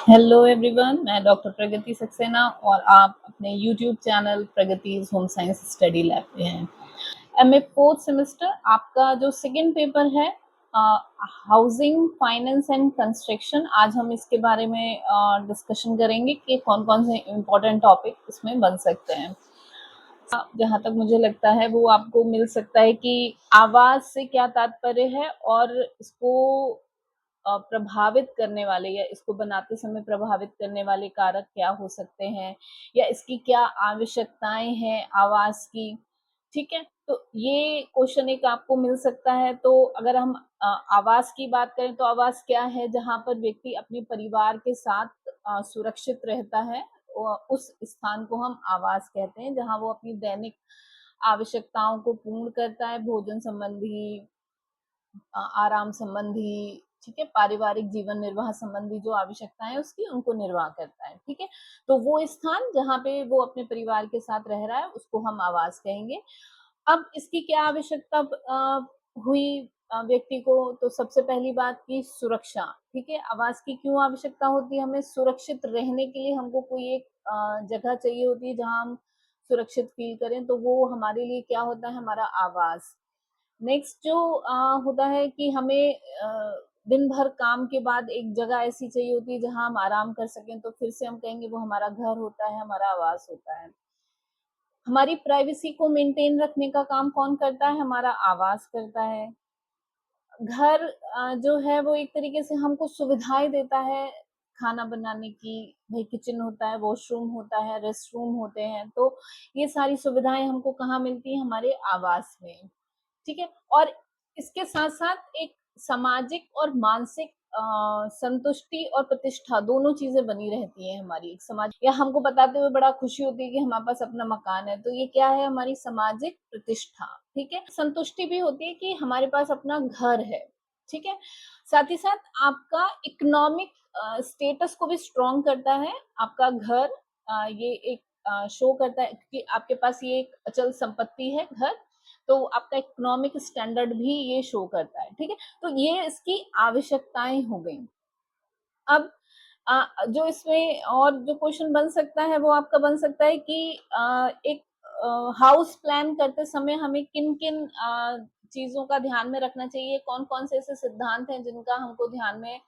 Hello everyone, मैं doctor Pragati Saxena और आप अपने YouTube channel Pragati's home science study lab पे हैं। एमए फोर्थ सेमेस्टर आपका जो सेकंड पेपर है हाउसिंग फाइनेंस एंड कंस्ट्रक्शन, आज हम इसके बारे में डिस्कशन करेंगे कि कौन कौन से इम्पोर्टेंट टॉपिक इसमें बन सकते हैं। जहाँ तक मुझे लगता है वो आपको मिल सकता है कि आवाज से क्या तात्पर्य है और इसको प्रभावित करने वाले या इसको बनाते समय प्रभावित करने वाले कारक क्या हो सकते हैं या इसकी क्या आवश्यकताएं हैं आवाज की। ठीक है, तो ये क्वेश्चन एक आपको मिल सकता है। तो अगर हम आवास की बात करें तो आवास क्या है? जहां पर व्यक्ति अपने परिवार के साथ सुरक्षित रहता है, उस स्थान को हम आवास कहते हैं, जहां वो अपनी दैनिक आवश्यकताओं को पूर्ण करता है, भोजन संबंधी, आराम संबंधी, ठीक है, पारिवारिक जीवन निर्वाह संबंधी जो आवश्यकताएं हैं उसकी उनको निर्वाह करता है। ठीक है, तो वो स्थान जहाँ पे वो अपने परिवार के साथ रह रहा है उसको हम आवास कहेंगे। अब इसकी क्या आवश्यकता हुई व्यक्ति को? तो सबसे पहली बात की सुरक्षा। ठीक है, आवास की क्यों आवश्यकता होती है? हमें सुरक्षित रहने के लिए हमको कोई एक जगह चाहिए होती है जहां हम सुरक्षित फील करें, तो वो हमारे लिए क्या होता है? हमारा आवास। नेक्स्ट जो होता है कि हमें दिन भर काम के बाद एक जगह ऐसी चाहिए होती है जहां हम आराम कर सकें, तो फिर से हम कहेंगे वो हमारा घर होता है, हमारा आवास होता है। हमारी प्राइवेसी को मेंटेन रखने का काम कौन करता है? हमारा आवास करता है। घर जो है वो एक तरीके से हमको सुविधाएं देता है खाना बनाने की। भाई किचन होता है, वॉशरूम होता है, रेस्ट रूम होते हैं, तो ये सारी सुविधाएं हमको कहाँ मिलती है? हमारे आवास में। ठीक है, और इसके साथ साथ एक सामाजिक और मानसिक संतुष्टि और प्रतिष्ठा दोनों चीजें बनी रहती हैं हमारी एक समाज, या हमको बताते हुए बड़ा खुशी होती है कि हमारे पास अपना मकान है, तो ये क्या है? हमारी सामाजिक प्रतिष्ठा। ठीक है, संतुष्टि भी होती है कि हमारे पास अपना घर है। ठीक है, साथ ही साथ आपका इकोनॉमिक स्टेटस को भी स्ट्रॉन्ग करता है आपका घर। ये एक शो करता है कि आपके पास ये एक अचल संपत्ति है घर, तो आपका इकोनॉमिक स्टैंडर्ड भी ये शो करता है। ठीक है, तो ये इसकी आवश्यकताएं हो गई। अब जो इसमें और जो क्वेश्चन बन सकता है वो आपका बन सकता है कि एक हाउस प्लान करते समय हमें किन किन चीजों का ध्यान में रखना चाहिए, कौन कौन से ऐसे सिद्धांत हैं जिनका हमको ध्यान में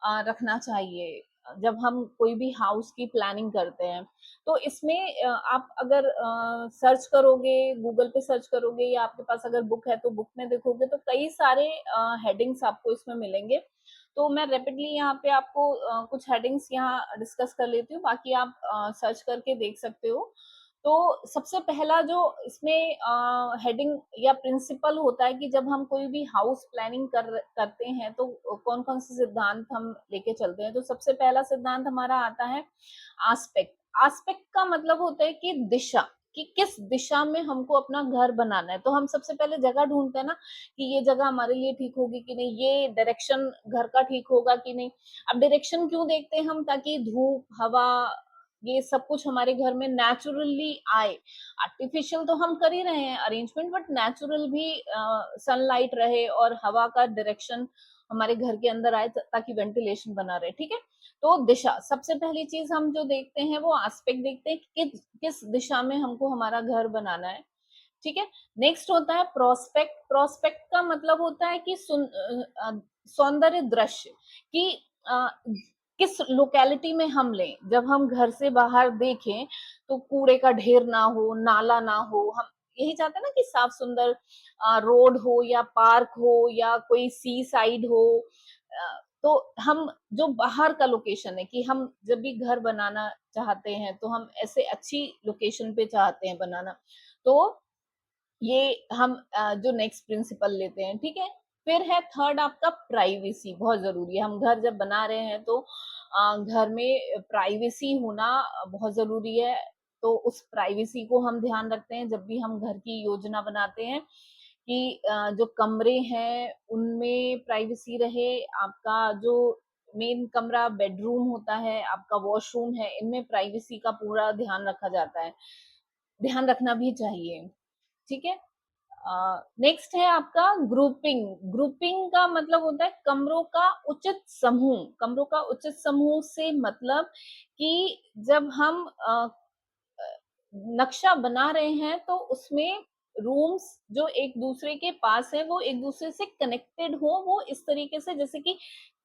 रखना चाहिए जब हम कोई भी हाउस की प्लानिंग करते हैं। तो इसमें आप अगर सर्च करोगे, गूगल पे सर्च करोगे या आपके पास अगर बुक है तो बुक में देखोगे तो कई सारे हेडिंग्स आपको इसमें मिलेंगे। तो मैं रैपिडली यहाँ पे आपको कुछ हेडिंग्स यहाँ डिस्कस कर लेती हूँ, बाकी आप सर्च करके देख सकते हो। तो सबसे पहला जो इसमें हेडिंग या प्रिंसिपल होता है कि जब हम कोई भी हाउस प्लानिंग करते हैं तो कौन कौन से सिद्धांत हम लेके चलते हैं। तो सबसे पहला सिद्धांत हमारा आता है आस्पेक्ट। आस्पेक्ट का मतलब होता है कि दिशा, कि किस दिशा में हमको अपना घर बनाना है। तो हम सबसे पहले जगह ढूंढते हैं ना कि ये जगह हमारे लिए ठीक होगी कि नहीं, ये डायरेक्शन घर का ठीक होगा कि नहीं। अब डायरेक्शन क्यों देखते हैं हम? ताकि धूप, हवा, ये सब कुछ हमारे घर में नेचुरली आए। आर्टिफिशियल तो हम कर ही रहे हैं अरेंजमेंट, बट नेचुरल भी सनलाइट रहे और हवा का डायरेक्शन हमारे घर के अंदर आए ताकि वेंटिलेशन बना रहे। ठीक है, तो दिशा सबसे पहली चीज हम जो देखते हैं वो एस्पेक्ट देखते हैं कि किस दिशा में हमको हमारा घर बनाना है। ठीक है, नेक्स्ट होता है प्रोस्पेक्ट। प्रोस्पेक्ट का मतलब होता है कि सौंदर्य दृश्य, कि अ, किस लोकेलिटी में हम लें। जब हम घर से बाहर देखें तो कूड़े का ढेर ना हो, नाला ना हो। हम यही चाहते हैं ना कि साफ सुंदर रोड हो या पार्क हो या कोई सी साइड हो। तो हम जो बाहर का लोकेशन है कि हम जब भी घर बनाना चाहते हैं तो हम ऐसे अच्छी लोकेशन पे चाहते हैं बनाना। तो ये हम जो नेक्स्ट प्रिंसिपल लेते हैं। ठीक है, फिर है थर्ड आपका प्राइवेसी। बहुत जरूरी है, हम घर जब बना रहे हैं तो घर में प्राइवेसी होना बहुत जरूरी है। तो उस प्राइवेसी को हम ध्यान रखते हैं जब भी हम घर की योजना बनाते हैं कि जो कमरे हैं उनमें प्राइवेसी रहे। आपका जो मेन कमरा बेडरूम होता है, आपका वॉशरूम है, इनमें प्राइवेसी का पूरा ध्यान रखा जाता है, ध्यान रखना भी चाहिए। ठीक है, नेक्स्ट है आपका ग्रुपिंग। ग्रुपिंग का मतलब होता है कमरों का उचित समूह। कमरों का उचित समूह से मतलब कि जब हम नक्शा बना रहे हैं तो उसमें रूम्स जो एक दूसरे के पास है वो एक दूसरे से कनेक्टेड हो, वो इस तरीके से जैसे कि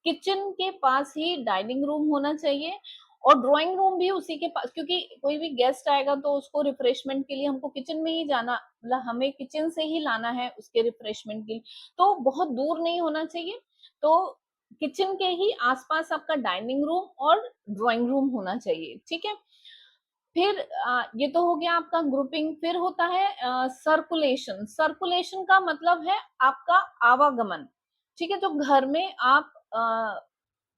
किचन के पास ही डाइनिंग रूम होना चाहिए और ड्राइंग रूम भी उसी के पास, क्योंकि कोई भी गेस्ट आएगा तो उसको रिफ्रेशमेंट के लिए हमको किचन में ही जाना, मतलब हमें किचन से ही लाना है उसके रिफ्रेशमेंट के लिए, तो बहुत दूर नहीं होना चाहिए। तो किचन के ही आसपास आपका डाइनिंग रूम और ड्राइंग रूम होना चाहिए, ठीक है। फिर ये तो हो गया आपका ग्रुपिंग। फिर होता है सर्कुलेशन। सर्कुलेशन का मतलब है आपका आवागमन, ठीक है। जो घर में आप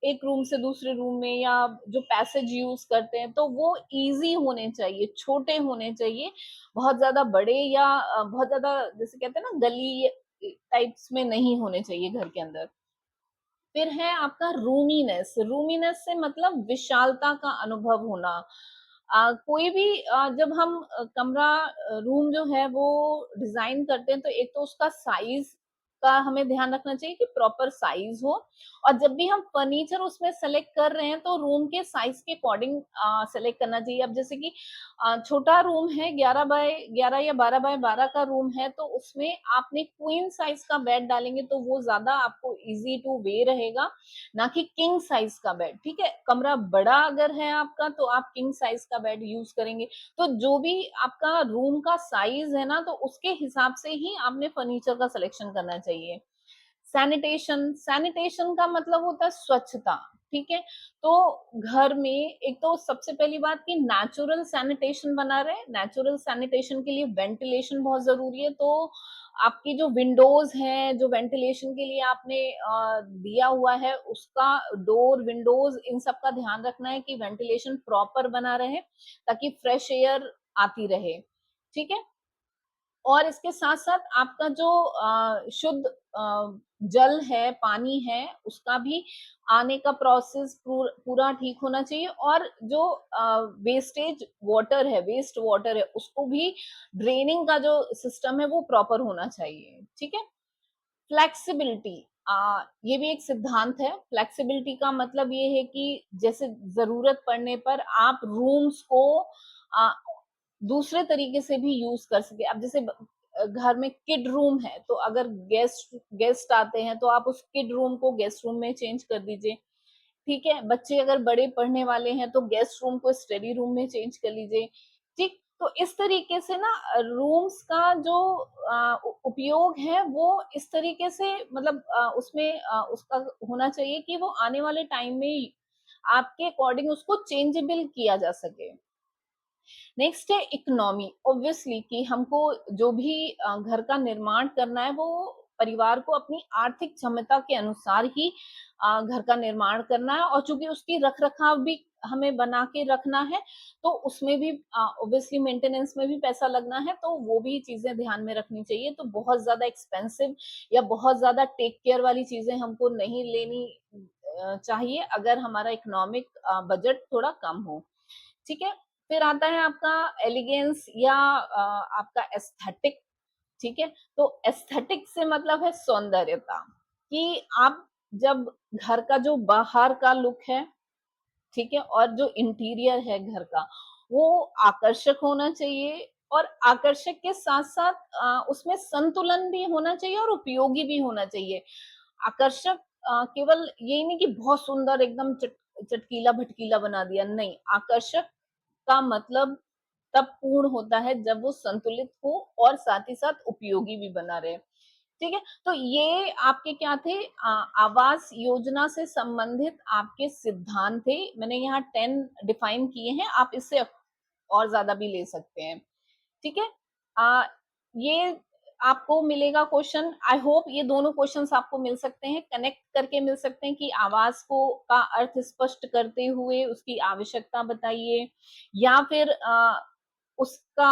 एक रूम से दूसरे रूम में या जो पैसेज यूज करते हैं तो वो इजी होने चाहिए, छोटे होने चाहिए, बहुत ज्यादा बड़े या बहुत ज्यादा जैसे कहते हैं ना गली टाइप्स में नहीं होने चाहिए घर के अंदर। फिर है आपका रूमीनेस। रूमीनेस से मतलब विशालता का अनुभव होना। कोई भी जब हम कमरा रूम जो है वो डिजाइन करते हैं तो एक तो उसका साइज का हमें ध्यान रखना चाहिए कि प्रॉपर साइज हो, और जब भी हम फर्नीचर उसमें सेलेक्ट कर रहे हैं तो रूम के साइज के अकॉर्डिंग सेलेक्ट करना चाहिए। अब जैसे कि छोटा रूम है, 11 बाय 11 या 12 बाय 12 का रूम है, तो उसमें आपने क्वीन साइज का बेड डालेंगे तो वो ज्यादा आपको इजी टू वे रहेगा, ना कि किंग साइज का बेड, ठीक है। कमरा बड़ा अगर है आपका तो आप किंग साइज का बेड यूज करेंगे। तो जो भी आपका रूम का साइज है ना, तो उसके हिसाब से ही आपने फर्नीचर का सिलेक्शन करना चाहिए। सैनिटेशन। सैनिटेशन का मतलब होता है स्वच्छता, ठीक है। तो घर में एक तो सबसे पहली बात कि नेचुरल सैनिटेशन बना रहे। नेचुरल सैनिटेशन के लिए वेंटिलेशन बहुत जरूरी है। तो आपकी जो विंडोज हैं, जो वेंटिलेशन के लिए आपने दिया हुआ है, उसका डोर, विंडोज, इन सब का ध्यान रखना है कि वेंटिलेशन प्रॉपर बना रहे ताकि फ्रेश एयर आती रहे, ठीक है। और इसके साथ-साथ आपका जो शुद्ध जल है, पानी है, उसका भी आने का प्रोसेस पूरा ठीक होना चाहिए, और जो वेस्टेज वाटर है, वेस्ट वाटर है, उसको भी ड्रेनिंग का जो सिस्टम है वो प्रॉपर होना चाहिए, ठीक है। फ्लेक्सिबिलिटी, ये भी एक सिद्धांत है। फ्लेक्सिबिलिटी का मतलब ये है कि जैसे जरूरत पड़ने पर आप रूम्स को आ, दूसरे तरीके से भी यूज कर सके। अब जैसे घर में किड रूम है तो अगर गेस्ट गेस्ट आते हैं तो आप उस किड रूम को गेस्ट रूम में चेंज कर दीजिए, ठीक है। बच्चे अगर बड़े पढ़ने वाले हैं तो गेस्ट रूम को स्टडी रूम में चेंज कर लीजिए, ठीक। तो इस तरीके से ना रूम्स का जो उपयोग है वो इस तरीके से, मतलब उसमें उसका होना चाहिए कि वो आने वाले टाइम में आपके अकॉर्डिंग उसको चेंजेबल किया जा सके। नेक्स्ट है इकोनॉमी। ऑब्वियसली कि हमको जो भी घर का निर्माण करना है वो परिवार को अपनी आर्थिक क्षमता के अनुसार ही घर का निर्माण करना है, और चूंकि उसकी रख रखाव भी हमें बना के रखना है तो उसमें भी ऑब्वियसली मेंटेनेंस में भी पैसा लगना है, तो वो भी चीजें ध्यान में रखनी चाहिए। तो बहुत ज्यादा एक्सपेंसिव या बहुत ज्यादा टेक केयर वाली चीजें हमको नहीं लेनी चाहिए अगर हमारा इकोनॉमिक बजट थोड़ा कम हो, ठीक है। फिर आता है आपका एलिगेंस या आपका एस्थेटिक, ठीक है। तो एस्थेटिक से मतलब है सौंदर्यता, कि आप जब घर का जो बाहर का लुक है, ठीक है, और जो इंटीरियर है घर का, वो आकर्षक होना चाहिए, और आकर्षक के साथ साथ उसमें संतुलन भी होना चाहिए और उपयोगी भी होना चाहिए। आकर्षक केवल यही नहीं कि बहुत सुंदर एकदम चटकीला भटकीला बना दिया, नहीं। आकर्षक का मतलब तब पूर्ण होता है जब वो संतुलित हो और साथ ही साथ उपयोगी भी बना रहे, ठीक है। तो ये आपके क्या थे, आवास योजना से संबंधित आपके सिद्धांत थे। मैंने यहाँ 10 डिफाइन किए हैं, आप इससे और ज्यादा भी ले सकते हैं, ठीक है। आ, ये आपको मिलेगा क्वेश्चन, आई होप ये दोनों क्वेश्चंस आपको मिल सकते हैं, कनेक्ट करके मिल सकते हैं कि आवास को का अर्थ स्पष्ट करते हुए उसकी आवश्यकता बताइए, या फिर उसका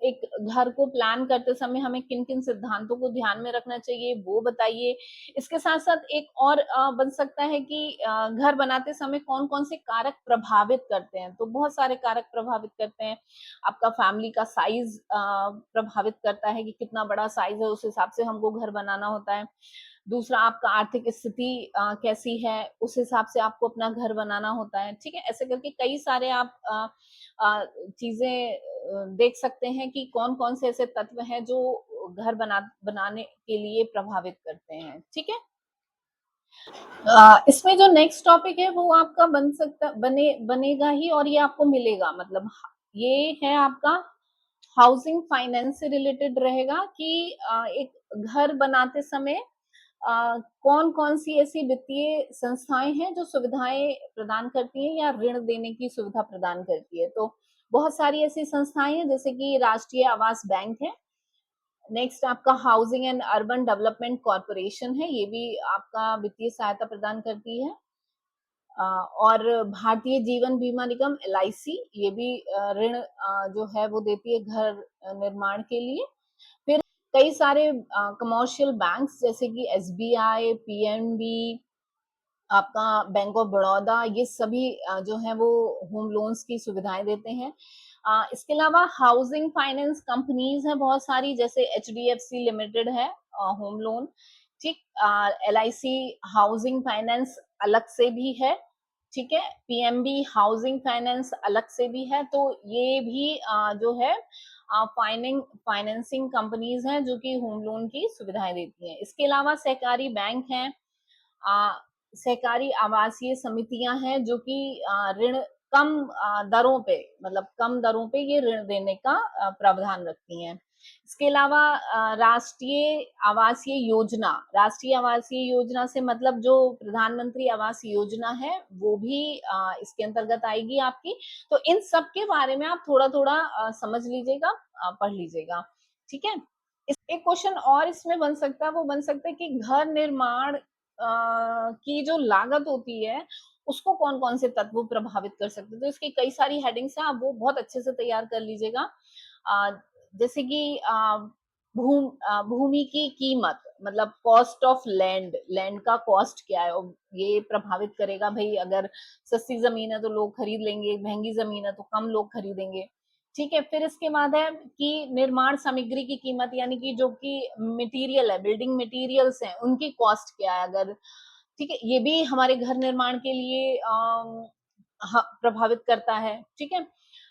एक घर को प्लान करते समय हमें किन-किन सिद्धांतों को ध्यान में रखना चाहिए वो बताइए। इसके साथ-साथ एक और बन सकता है कि घर बनाते समय कौन-कौन से कारक प्रभावित करते हैं, तो बहुत सारे कारक प्रभावित करते हैं। आपका फैमिली का साइज़ प्रभावित करता है कि कितना बड़ा साइज़ है, उस हिसाब से हमको घर बनाना होता है। दूसरा आपका आर्थिक स्थिति कैसी है, उस हिसाब से आपको अपना घर बनाना होता है, ठीक है? ऐसे करके कई सारे आप चीज़ें देख सकते हैं कि कौन-कौन से ऐसे तत्व हैं जो घर बनाने के लिए प्रभावित करते हैं, ठीक है? इसमें जो नेक्स्ट टॉपिक है वो आपका बनेगा ही और ये आपको मिलेगा, मतलब ये है आपका हाउसिंग फाइनेंस से रिलेटेड रहेगा कि एक घर बनाते समय कौन-कौन सी ऐसी वित्तीय संस्थाएँ हैं जो सुविधाएँ प्रदान करती हैं या ऋण देने की सुविधा प्रदान करती है। तो बहुत सारी ऐसी संस्थाएँ हैं जैसे कि राष्ट्रीय आवास बैंक है, नेक्स्ट आपका housing and urban development corporation है, ये भी आपका वित्तीय सहायता प्रदान करती है। और भारतीय जीवन बीमा निगम एलआईसी ये भी ऋण जो है वो देती है घर निर्माण के लिए। फिर कई सारे कमर्शियल बैंक्स जैसे कि एसबीआई, पीएनबी, आपका बैंक ऑफ बड़ौदा, ये सभी जो है वो होम लोन्स की सुविधाएं देते हैं। इसके अलावा हाउसिंग फाइनेंस कंपनीज हैं बहुत सारी, जैसे एचडीएफसी लिमिटेड है होम लोन, ठीक। एलआईसी हाउसिंग फाइनेंस अलग से भी है, ठीक है। पीएमबी हाउसिंग फाइनेंस अलग से भी है, तो ये भी जो है फाइनेंसिंग कंपनीज हैं जो कि होम लोन की सुविधाएं देती हैं। इसके अलावा सहकारी बैंक हैं, अ, सहकारी आवासीय समितियां हैं जो कि ऋण कम दरों पे, मतलब कम दरों पे ये ऋण देने का प्रावधान रखती हैं। इसके अलावा राष्ट्रीय आवासीय योजना से मतलब जो प्रधानमंत्री आवास योजना है वो भी इसके अंतर्गत आएगी आपकी। तो इन सब के बारे में आप थोड़ा-थोड़ा समझ लीजिएगा, पढ़ लीजिएगा, ठीक है। एक क्वेश्चन और इसमें बन सकता है, वो बन सकता है कि घर निर्माण की जो लागत होती है, उसको कौन-कौन से तत्व प्रभावित कर सकते हैं। तो इसकी कई सारी हेडिंग्स हैं, आप वो बहुत अच्छे से तैयार कर लीजिएगा। अ, जैसे कि भूमि की कीमत, मतलब कॉस्ट ऑफ लैंड, लैंड का कॉस्ट क्या है, और ये प्रभावित करेगा। भई अगर सस्ती ज़मीन है तो लोग खरीद लेंगे, महँगी ज़मीन है तो कम लोग खरीदेंगे। ठीक है, फिर इसके बाद है कि निर्माण सामग्री की कीमत, यानी कि जो कि मटेरियल है, बिल्डिंग मटेरियल्स हैं, उनकी कॉस्ट क्या है अगर, ठीक है, ये भी हमारे घर निर्माण के लिए प्रभावित करता है, ठीक है।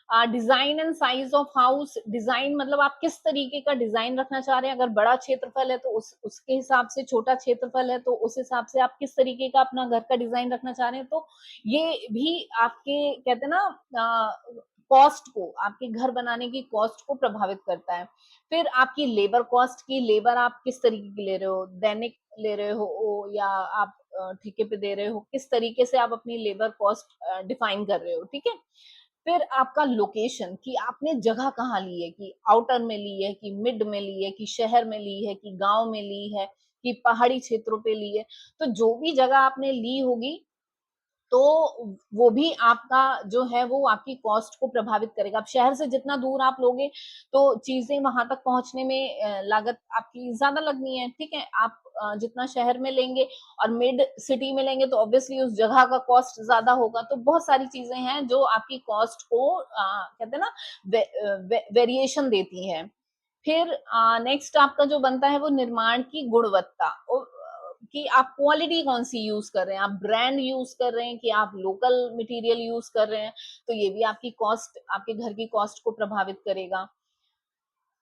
Design and size of house, design मतलब आप किस तरीके का डिजाइन रखना चाह रहे हैं, अगर बड़ा क्षेत्रफल है तो उसके हिसाब से, छोटा क्षेत्रफल है तो उस हिसाब से आप किस तरीके का अपना घर का डिजाइन रखना चाह रहे हैं, तो ये भी आपके कहते हैं ना कॉस्ट को, आपके घर बनाने की कॉस्ट को प्रभावित करता है। फिर आपकी लेबर कॉस्ट की, लेबर आप किस तरीके की ले रहे हो, दैनिक ले रहे हो या आप ठेके पे दे रहे हो, किस तरीके से आप अपनी लेबर कॉस्ट डिफाइन कर रहे हो, ठीक है। फिर आपका लोकेशन, कि आपने जगह कहाँ ली है, कि आउटर में ली है, कि मिड में ली है, कि शहर में ली है, कि गांव में ली है, कि पहाड़ी क्षेत्रों पे ली है। तो जो भी जगह आपने ली होगी, तो वो भी आपका जो है वो आपकी कॉस्ट को प्रभावित करेगा। अब शहर से जितना दूर आप लोगे तो चीजें वहां तक पहुंचने में लागत आपकी ज्यादा लगनी है, ठीक है। आप जितना शहर में लेंगे और मिड सिटी में लेंगे तो ऑब्वियसली उस जगह का कॉस्ट ज्यादा होगा। तो बहुत सारी चीजें हैं जो आपकी कॉस्ट को कहते हैं ना वेरिएशन देती हैं। फिर नेक्स्ट आपका जो बनता है वो निर्माण की गुणवत्ता, कि आप क्वालिटी कौन सी यूज कर रहे हैं, आप ब्रांड यूज कर रहे हैं कि आप लोकल मटेरियल यूज कर रहे हैं, तो ये भी आपकी कॉस्ट, आपके घर की कॉस्ट को प्रभावित करेगा।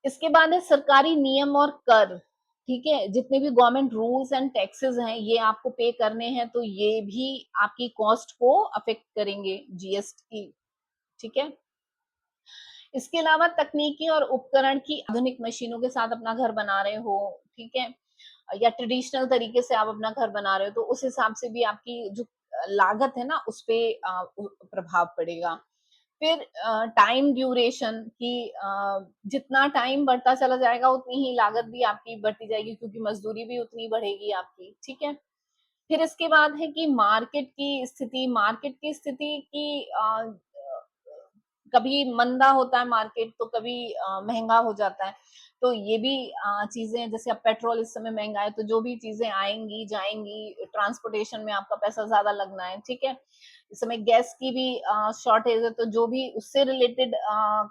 इसके बाद है सरकारी नियम और कर, ठीक है, जितने भी गवर्नमेंट रूल्स एंड टैक्सेस हैं ये आपको पे करने हैं, तो ये भी आपकी कॉस्ट को अफेक्ट करेंगे, जीएसटी, ठीक है। इसके अलावा तकनीकी और उपकरण की आधुनिक मशीनों के साथ अपना घर बना रहे हो, ठीक है, या ट्रेडिशनल तरीके से आप अपना घर बना रहे हो, तो उस हिसाब से भी आपकी जो लागत है ना उस पे प्रभाव पड़ेगा। फिर टाइम ड्यूरेशन, की जितना टाइम बढ़ता चला जाएगा उतनी ही लागत भी आपकी बढ़ती जाएगी, क्योंकि मजदूरी भी उतनी बढ़ेगी आपकी, ठीक है। फिर इसके बाद है कि मार्केट की स्थिति की कभी मंदा होता है मार्केट तो कभी महंगा हो जाता है। तो ये भी चीजें, जैसे अब पेट्रोल इस समय महंगा है, तो जो भी चीजें आएंगी जाएंगी, ट्रांसपोर्टेशन में आपका पैसा ज्यादा लगना है, ठीक है। इस समय गैस की भी शॉर्टेज है, तो जो भी उससे रिलेटेड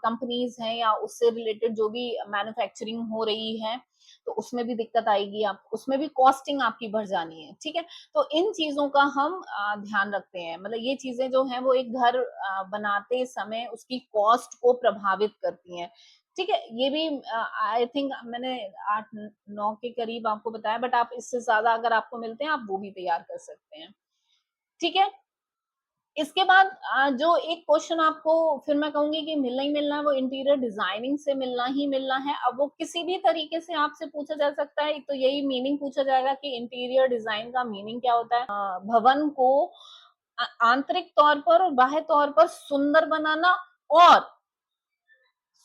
कंपनीज हैं या उससे रिलेटेड जो भी मैन्युफैक्चरिंग हो रही है, तो उसमें भी दिक्कत आएगी, आप उसमें भी कॉस्टिंग आपकी बढ़ जानी है, ठीक है। तो इन चीजों का हम ध्यान रखते हैं, मतलब ये चीजें जो हैं वो एक घर बनाते समय उसकी कॉस्ट को प्रभावित करती हैं, ठीक है। ये भी आई थिंक मैंने 8-9 के करीब आपको बताया, बट आप इससे ज्यादा अगर आपको मिलते हैं आप वो भी तैयार कर सकते हैं, ठीक है। इसके बाद जो एक क्वेश्चन आपको फिर मैं कहूंगी कि मिलना ही मिलना है, वो इंटीरियर डिजाइनिंग से मिलना ही मिलना है। अब वो किसी भी तरीके से आपसे पूछा जा सकता है, तो यही मीनिंग पूछा जाएगा कि इंटीरियर डिजाइन का मीनिंग क्या होता है। भवन को आंतरिक तौर पर और बाह्य तौर पर सुंदर बनाना, और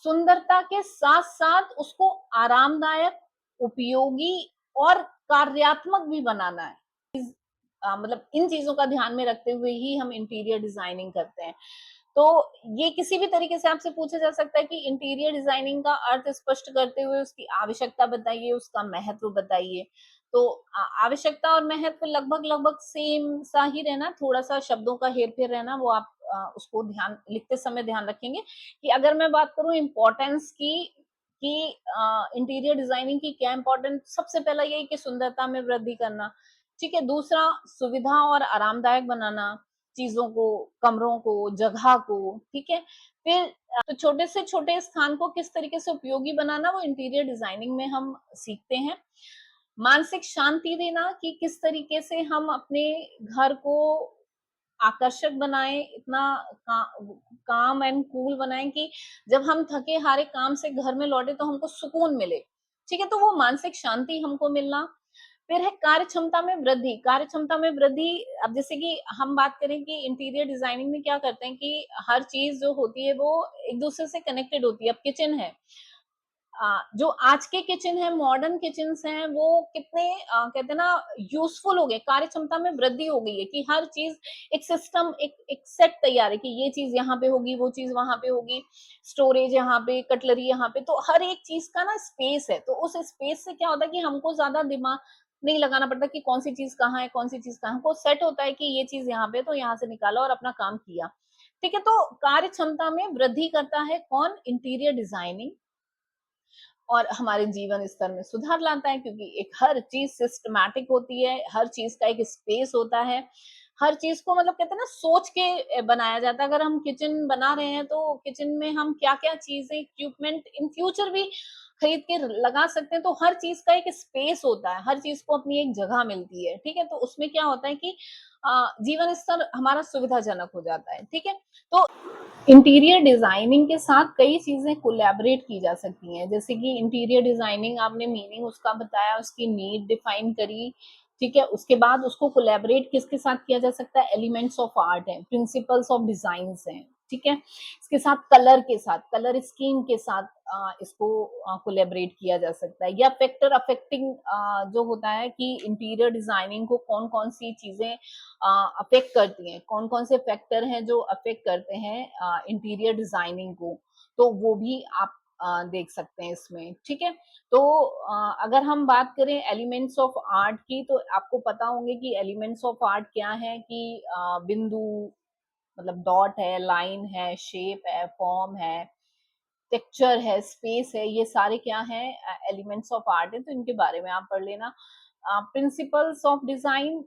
सुंदरता के साथ साथ उसको आरामदायक, उपयोगी और कार्यात्मक भी बनाना है। मतलब इन चीजों का ध्यान में रखते हुए ही हम इंटीरियर डिजाइनिंग करते हैं। तो ये किसी भी तरीके से आपसे पूछा जा सकता है कि इंटीरियर डिजाइनिंग का अर्थ स्पष्ट करते हुए उसकी आवश्यकता बताइए, उसका महत्व बताइए। तो आवश्यकता और महत्व लगभग लगभग सेम सा ही रहना, थोड़ा सा शब्दों का हेर फेर रहना, वो आप उसको ध्यान लिखते समय ध्यान रखेंगे। कि अगर मैं बात करूं इम्पोर्टेंस की, कि इंटीरियर डिजाइनिंग की क्या इम्पोर्टेंस, सबसे पहला यही कि सुंदरता में वृद्धि करना, ठीक है। दूसरा, सुविधा और आरामदायक बनाना चीजों को, कमरों को, जगह को, ठीक है। फिर तो छोटे से छोटे स्थान को किस तरीके से उपयोगी बनाना, वो इंटीरियर डिजाइनिंग में हम सीखते हैं। मानसिक शांति देना, कि किस तरीके से हम अपने घर को आकर्षक बनाएं, इतना काम एंड कूल बनाएं कि जब हम थके हारे काम से घर में लौटे तो हमको सुकून मिले, ठीक है। तो वो मानसिक शांति हमको मिलना। फिर है कार्य क्षमता में वृद्धि। कार्य क्षमता में वृद्धि, अब जैसे कि हम बात करें कि इंटीरियर डिजाइनिंग में क्या करते हैं कि हर चीज जो होती है वो एक दूसरे से कनेक्टेड होती है। अब किचन है, जो आज के किचन है, मॉडर्न किचन हैं, वो कितने कहते हैं ना यूजफुल हो गए, कार्य क्षमता में वृद्धि हो गई है कि हर चीज एक सिस्टम, एक सेट तैयार है कि ये चीज यहाँ पे होगी, वो चीज वहां पे होगी, स्टोरेज यहाँ पे, कटलरी यहाँ पे, तो हर एक चीज का ना स्पेस है। तो उस स्पेस से क्या होता है कि हमको ज्यादा दिमाग नहीं लगाना पड़ता कि कौन सी चीज कहाँ है, कौन सी चीज कहाँ, हमको सेट होता है कि ये चीज यहाँ पे, तो यहाँ से निकाला और अपना काम किया, ठीक है। तो कार्य क्षमता में वृद्धि करता है कौन, इंटीरियर डिजाइनिंग। और हमारे जीवन स्तर में सुधार लाता है, क्योंकि एक हर चीज सिस्टमैटिक होती है, हर चीज का एक स्पेस होता है, हर चीज को मतलब कहते हैं ना सोच के बनाया जाता है। अगर हम किचन बना रहे हैं तो किचन में हम क्या क्या चीजें, इक्विपमेंट इन फ्यूचर भी खरीद के लगा सकते हैं। तो हर चीज का एक स्पेस होता है, हर चीज को अपनी एक जगह मिलती है, ठीक है। तो उसमें क्या होता है कि जीवन स्तर हमारा सुविधाजनक हो जाता है, ठीक है। तो इंटीरियर डिजाइनिंग के साथ कई चीजें कोलैबोरेट की जा सकती हैं, जैसे कि इंटीरियर डिजाइनिंग आपने मीनिंग उसका बताया, उसकी नीड डिफाइन करी, ठीक है। उसके बाद उसको कोलैबोरेट किसके साथ किया जा सकता है, एलिमेंट्स ऑफ आर्ट है, प्रिंसिपल्स ऑफ डिजाइन हैं, ठीक है। इसके साथ कलर के साथ, कलर स्कीम के साथ इसको कोलैबोरेट किया जा सकता है। या फैक्टर अफेक्टिंग जो होता है कि इंटीरियर डिजाइनिंग को कौन कौन सी चीजें अफेक्ट करती हैं, कौन कौन से फैक्टर हैं जो अफेक्ट करते हैं इंटीरियर डिजाइनिंग को, तो वो भी आप देख सकते हैं इसमें, ठीक है। तो अगर हम बात करें एलिमेंट्स ऑफ आर्ट की, तो आपको पता होंगे कि एलिमेंट्स ऑफ आर्ट क्या है, कि बिंदु, मतलब डॉट है, लाइन है, शेप है, फॉर्म है, टेक्सचर है, स्पेस है, ये सारे क्या हैं, एलिमेंट्स ऑफ आर्ट है। तो इनके बारे में आप पढ़ लेना। प्रिंसिपल्स ऑफ डिजाइन,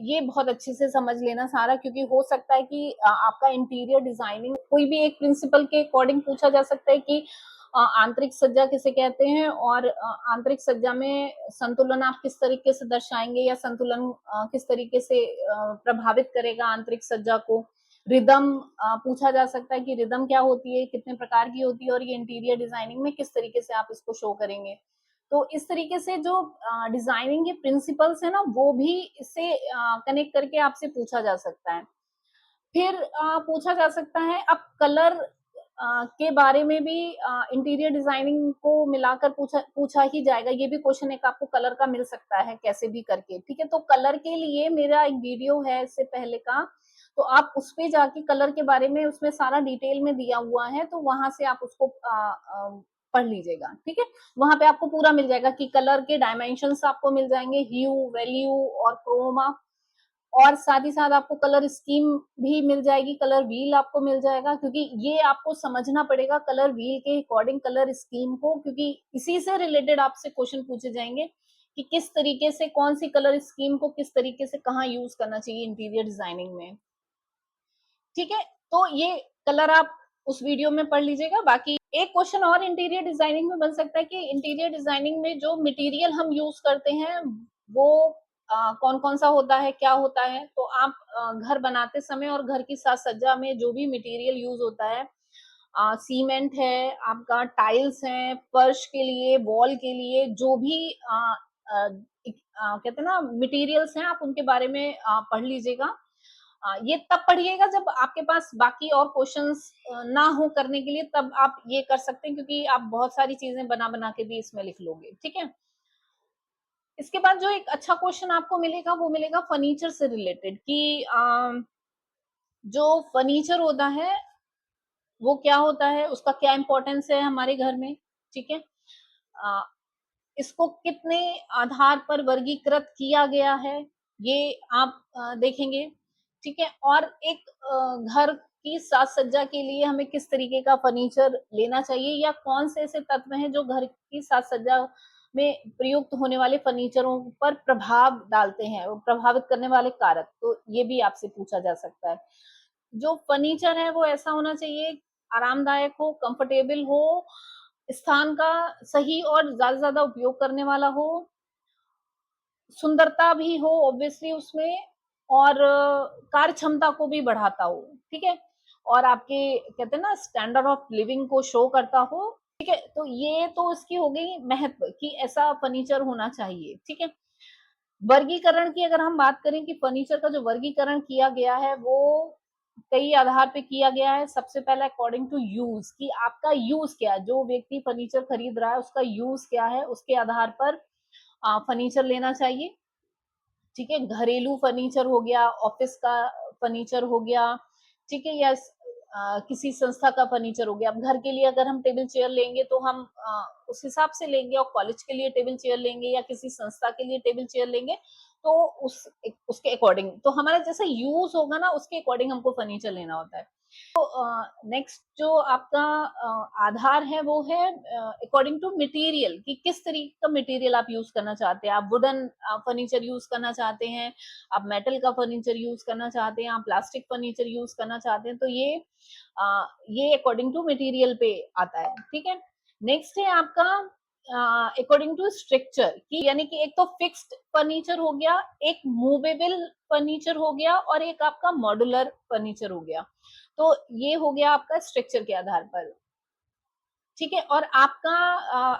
ये बहुत अच्छे से समझ लेना सारा, क्योंकि हो सकता है कि आपका इंटीरियर डिजाइनिंग कोई भी एक प्रिंसिपल के अकॉर्डिंग पूछा जा सकता है कि आंतरिक सज्जा किसे कहते हैं, और आंतरिक सज्जा में संतुलन आप किस तरीके से दर्शाएंगे, या संतुलन किस तरीके से प्रभावित करेगा आंतरिक सज्जा को। रिदम पूछा जा सकता है कि रिदम क्या होती है, कितने प्रकार की होती है, और ये इंटीरियर डिजाइनिंग में किस तरीके से आप इसको शो करेंगे। तो इस तरीके से जो डिजाइनिंग के प्रिंसिपल्स है ना, वो भी इससे कनेक्ट करके आपसे पूछा जा सकता है। फिर पूछा जा सकता है, अब कलर के बारे में भी इंटीरियर डिजाइनिंग को मिलाकर पूछा पूछा ही जाएगा। ये भी क्वेश्चन एक आपको कलर का मिल सकता है कैसे भी करके, ठीक है। तो कलर के लिए मेरा एक वीडियो है इससे पहले का, तो आप उस पे जाके कलर के बारे में उसमें सारा डिटेल में दिया हुआ है, तो वहां से आप उसको पढ़ लीजिएगा, ठीक है। वहां पे आपको पूरा मिल जाएगा कि कलर के डायमेंशंस आपको मिल जाएंगे, ह्यू, वैल्यू और क्रोमा, और साथ ही साथ आपको कलर स्कीम भी मिल जाएगी, कलर व्हील आपको मिल जाएगा, क्योंकि ये आपको समझना पड़ेगा कलर व्हील के अकॉर्डिंग कलर स्कीम को, क्योंकि इसी से रिलेटेड आपसे क्वेश्चन पूछे जाएंगे कि किस तरीके से कौन सी कलर स्कीम को किस तरीके से कहाँ यूज करना चाहिए इंटीरियर डिजाइनिंग में, ठीक है। तो ये कलर आप उस वीडियो में पढ़ लीजिएगा। बाकी एक क्वेश्चन और इंटीरियर डिजाइनिंग में बन सकता है कि इंटीरियर डिजाइनिंग में जो मटेरियल हम यूज करते हैं वो कौन कौन सा होता है, क्या होता है। तो आप घर बनाते समय और घर की साज सज्जा में जो भी मटेरियल यूज होता है, सीमेंट है आपका, टाइल्स है, फर्श के लिए, वॉल के लिए, जो भी कहते हैं ना मटेरियल्स हैं, आप उनके बारे में पढ़ लीजिएगा। ये तब पढ़िएगा जब आपके पास बाकी और क्वेश्चंस ना हो करने के लिए, तब आप ये कर सकते हैं, क्योंकि आप बहुत सारी चीजें बना बना के भी इसमें लिख लोगे, ठीक है। इसके बाद जो एक अच्छा क्वेश्चन आपको मिलेगा वो मिलेगा फर्नीचर से रिलेटेड कि जो फर्नीचर होता है वो क्या होता है, उसका क्या इंपॉर्टेंस है हमारे घर में, ठीक है। अ, इसको कितने आधार पर वर्गीकृत किया गया है, ये आप देखेंगे, ठीक है। और एक घर की साज सज्जा के लिए हमें किस तरीके का फर्नीचर लेना चाहिए, या कौन से ऐसे तत्व हैं जो घर की साज सज्जा में प्रयुक्त होने वाले फर्नीचरों पर प्रभाव डालते हैं, प्रभावित करने वाले कारक, तो ये भी आपसे पूछा जा सकता है। जो फर्नीचर है वो ऐसा होना चाहिए, आरामदायक हो, कंफर्टेबल हो, स्थान का सही और ज्यादा से ज्यादा उपयोग करने वाला हो, सुंदरता भी हो ऑब्वियसली उसमें, और कार्य क्षमता को भी बढ़ाता हो, ठीक है। और आपके कहते हैं ना स्टैंडर्ड ऑफ लिविंग को शो करता हो, ठीक है। तो ये तो इसकी हो गई महत्व कि ऐसा फर्नीचर होना चाहिए, ठीक है। वर्गीकरण की अगर हम बात करें कि फर्नीचर का जो वर्गीकरण किया गया है वो कई आधार पे किया गया है। सबसे पहला अकॉर्डिंग टू यूज, कि आपका यूज क्या है, जो व्यक्ति फर्नीचर खरीद रहा है उसका यूज क्या है, उसके आधार पर फर्नीचर लेना चाहिए, ठीक है। घरेलू फर्नीचर हो गया, ऑफिस का फर्नीचर हो गया, ठीक है, या किसी संस्था का फर्नीचर हो गया। अब घर के लिए अगर हम टेबल चेयर लेंगे तो हम उस हिसाब से लेंगे, और कॉलेज के लिए टेबल चेयर लेंगे या किसी संस्था के लिए टेबल चेयर लेंगे, तो उसके अकॉर्डिंग, तो हमारा जैसा यूज होगा ना उसके अकॉर्डिंग हमको फर्नीचर लेना होता है। नेक्स्ट जो आपका आधार है वो है अकॉर्डिंग टू मटेरियल, कि किस तरीके का मटेरियल आप यूज करना चाहते हैं। आप वुडन फर्नीचर यूज करना चाहते हैं, आप मेटल का फर्नीचर यूज करना चाहते हैं, आप प्लास्टिक फर्नीचर यूज करना चाहते हैं, तो ये अकॉर्डिंग टू मटेरियल पे आता है, ठीक है। नेक्स्ट है आपका अकॉर्डिंग टू स्ट्रक्चर, की यानी कि एक तो फिक्स्ड फर्नीचर हो गया, एक मूवेबल फर्नीचर हो गया, और एक आपका मॉड्यूलर फर्नीचर हो गया। तो ये हो गया आपका स्ट्रक्चर के आधार पर, ठीक है। और आपका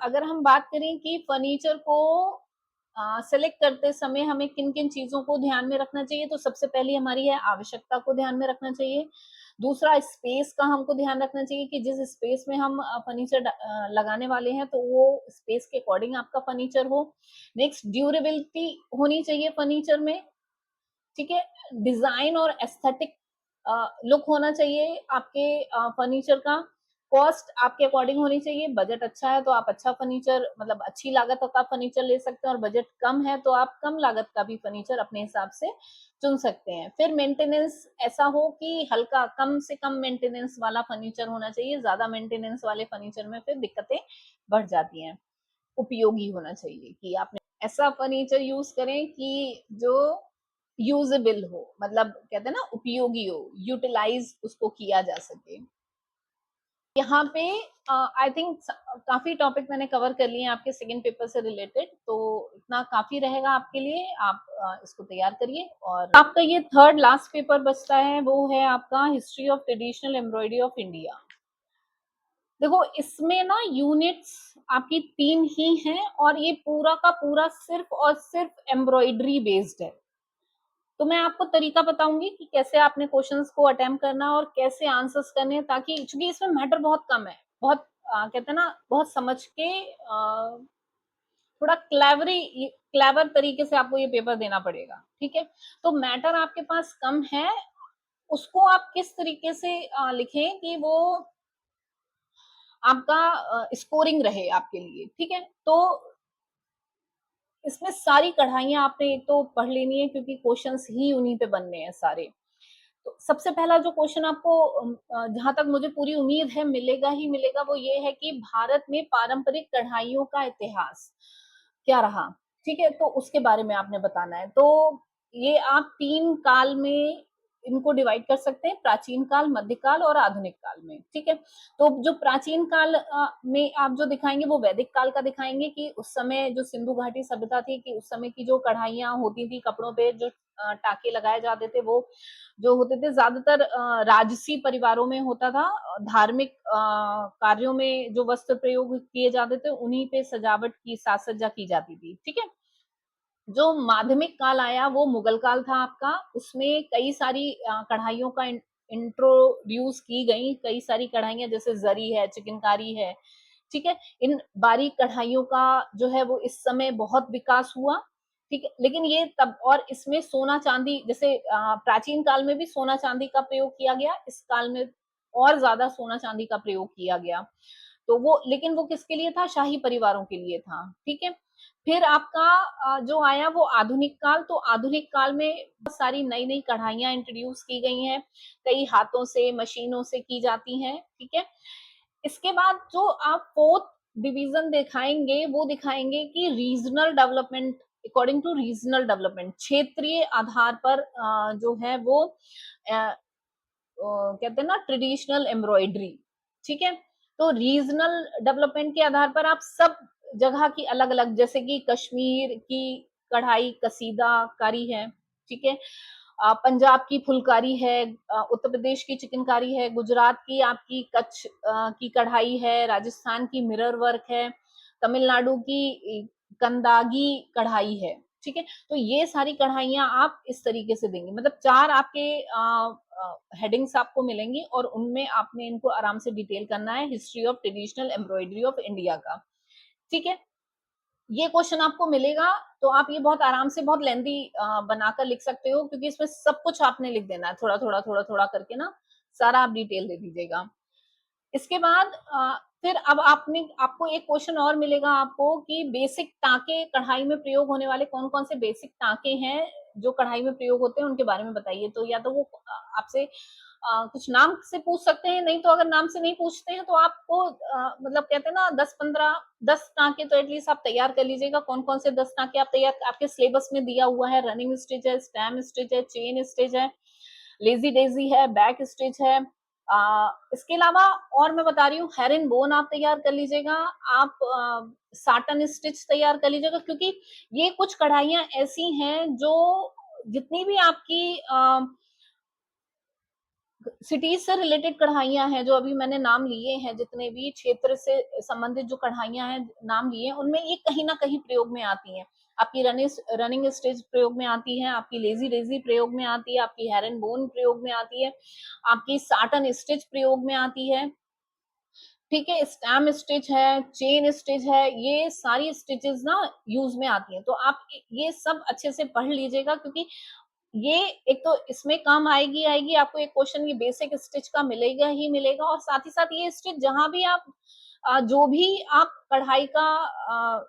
अगर हम बात करें कि फर्नीचर को सेलेक्ट करते समय हमें किन किन चीजों को ध्यान में रखना चाहिए, तो सबसे पहली हमारी है आवश्यकता को ध्यान में रखना चाहिए। दूसरा स्पेस का हमको ध्यान रखना चाहिए कि जिस स्पेस में हम फर्नीचर लगाने वाले हैं तो वो स्पेस के अकॉर्डिंग आपका फर्नीचर हो। नेक्स्ट ड्यूरेबिलिटी होनी चाहिए फर्नीचर में, ठीक है। डिजाइन और एस्थेटिक लुक होना चाहिए आपके फर्नीचर का। कॉस्ट आपके अकॉर्डिंग होनी चाहिए, बजट अच्छा है तो आप अच्छा फर्नीचर, मतलब अच्छी लागत का फर्नीचर ले सकते हैं, और बजट कम है तो आप कम लागत का भी फर्नीचर अपने हिसाब से चुन सकते हैं। फिर मेंटेनेंस ऐसा हो कि हल्का, कम से कम मेंटेनेंस वाला फर्नीचर होना चाहिए, ज्यादा मेंटेनेंस वाले फर्नीचर में फिर दिक्कतें बढ़ जाती हैं। उपयोगी होना चाहिए कि आपने ऐसा फर्नीचर यूज करें कि जो यूजेबल हो, मतलब कहते हैं ना उपयोगी हो, यूटिलाइज उसको किया जा सके। यहाँ पे आई थिंक काफी टॉपिक मैंने कवर कर लिए हैं आपके सेकंड पेपर से रिलेटेड, तो इतना काफी रहेगा आपके लिए। आप इसको तैयार करिए। और आपका ये थर्ड लास्ट पेपर बचता है, वो है आपका history of traditional embroidery of India. देखो इसमें ना यूनिट्स आपकी 3 ही हैं, और ये पूरा का पूरा सिर्फ और सिर्फ एम्ब्रॉयडरी बेस्ड है। तो मैं आपको तरीका बताऊंगी कि कैसे आपने क्वेश्चंस को अटेम्प्ट करना और कैसे आंसर्स करने हैं, ताकि चूंकि इसमें मैटर बहुत कम है, बहुत कहते हैं ना बहुत समझ के थोड़ा क्लेवर तरीके से आपको ये पेपर देना पड़ेगा, ठीक है। तो मैटर आपके पास कम है, उसको आप किस तरीके से लिखें कि वो आपका स्कोरिंग रहे आपके लिए, ठीक है? तो इसमें सारी कढ़ाइयाँ आपने एक तो पढ़ लेनी है क्योंकि क्वेश्चंस ही उन्हीं पे बनने हैं सारे। तो सबसे पहला जो क्वेश्चन आपको जहाँ तक मुझे पूरी उम्मीद है मिलेगा ही मिलेगा, वो ये है कि भारत में पारंपरिक कढ़ाइयों का इतिहास क्या रहा? ठीक है? तो उसके बारे में आपने बताना है। तो ये आप 3 काल में इनको डिवाइड कर सकते हैं, प्राचीन काल, मध्यकाल और आधुनिक काल में, ठीक है? तो जो प्राचीन काल में आप जो दिखाएँगे वो वैदिक काल का दिखाएँगे कि उस समय जो सिंधु घाटी सभ्यता थी कि उस समय की जो कढ़ाइयाँ होती थी कपड़ों पे जो टाँके लगाए जाते थे वो जो होते थे ज्यादातर राजसी परिवारों में होता था। धार्मिक कार्यों में जो वस्त्र प्रयोग किए जाते थे उन्हीं पे सजावट की साज सज्जा की जाती थी, ठीक है? जो माध्यमिक काल आया वो मुगल काल था आपका, उसमें कई सारी कढ़ाइयों का इंट्रोड्यूस की गई, कई सारी कढ़ाइयां जैसे जरी है, चिकनकारी है, ठीक है? इन बारीक कढ़ाइयों का जो है वो इस समय बहुत विकास हुआ, ठीक है? लेकिन ये तब और इसमें सोना चांदी जैसे प्राचीन काल में भी सोना चांदी का प्रयोग किया गया, इस काल में और ज्यादा सोना चांदी का प्रयोग किया गया। तो वो लेकिन वो किसके लिए था? शाही परिवारों के लिए था, ठीक है? फिर आपका जो आया वो आधुनिक काल, तो आधुनिक काल में बहुत सारी नई नई कढ़ाइयां इंट्रोड्यूस की गई हैं, कई हाथों से मशीनों से की जाती हैं, ठीक है? इसके बाद जो आप फोर्थ डिवीजन दिखाएंगे वो दिखाएंगे कि regional development, according to regional development, क्षेत्रीय आधार पर जो है वो कहते हैं ना ट्रेडिशनल एम्ब्रॉयडरी, ठीक है? तो रीजनल डेवलपमेंट के आधार पर आप सब जगह की अलग अलग, जैसे कि कश्मीर की कढ़ाई कसीदा कारी है, ठीक है? पंजाब की फुलकारी है, उत्तर प्रदेश की चिकनकारी है, गुजरात की आपकी कच्छ की कढ़ाई है, राजस्थान की मिरर वर्क है, तमिलनाडु की कंदागी कढ़ाई है, ठीक है? तो ये सारी कढ़ाइयां आप इस तरीके से देंगे, मतलब 4 आपके हेडिंग्स आपको मिलेंगी और उनमें आपने इनको आराम से डिटेल करना है, history of traditional embroidery of India का, ठीक है? ये क्वेश्चन आपको मिलेगा तो आप ये बहुत आराम से बहुत लेंदी बनाकर लिख सकते हो क्योंकि इसमें सब कुछ आपने लिख देना है, थोड़ा थोड़ा थोड़ा थोड़ा करके ना सारा आप डिटेल दे दीजिएगा। इसके बाद फिर अब आपने आपको एक क्वेश्चन और मिलेगा आपको कि बेसिक टाँके कढ़ाई में प्रयोग होने वाले कौन-कौन से बेसिक टाँके हैं, जो कढ़ाई में प्रयोग होते हैं उनके बारे में बताइए। तो या तो वो आपसे कुछ नाम से पूछ सकते हैं, नहीं तो अगर नाम से नहीं पूछते हैं तो आपको मतलब कहते हैं ना 10-15 10 टाँके तो एटलीस्ट आप तैयार कर लीजिएगा। कौन-कौन से 10 टाँके आप तैयार आपके सिलेबस में दिया हुआ है, रनिंग स्टिच है, स्टेम स्टिच है, चेन स्टिच है, लेज़ी डेज़ी है, बैक स्टिच है। इसके अलावा और मैं बता रही हूँ हेरिन बोन आप तैयार कर लीजिएगा, आप साटन स्टिच तैयार कर लीजिएगा क्योंकि ये कुछ कढ़ाइयाँ ऐसी हैं जो जितनी भी आपकी सिटीज से रिलेटेड कढ़ाइयाँ हैं, जो अभी मैंने नाम लिए हैं, जितने भी क्षेत्र से संबंधित जो कढ़ाइयाँ हैं, नाम लिए हैं, उनमें ये कहीं न कहीं प्रयोग में आती हैं। आपकी रनिंग स्टिच प्रयोग में आती है, आपकी लेज़ी डेज़ी प्रयोग में आती है, आपकी हेरन बोन प्रयोग में आती है, आपकी साटन स्टिच प्रयोग में आती है, ठीक है? स्टैम स्टिच है, चेन स्टिच है, ये सारी स्टिचेज़ ना यूज़ में आती हैं। तो आप ये सब अच्छे से पढ़ लीजिएगा क्योंकि ये एक तो इसमें काम आएगी आएगी आपको एक क्वेश्चन ये बेसिक स्टिच का मिलेगा ही मिलेगा और साथ ही साथ ये स्टिच जहां भी आप जो भी आप कढ़ाई का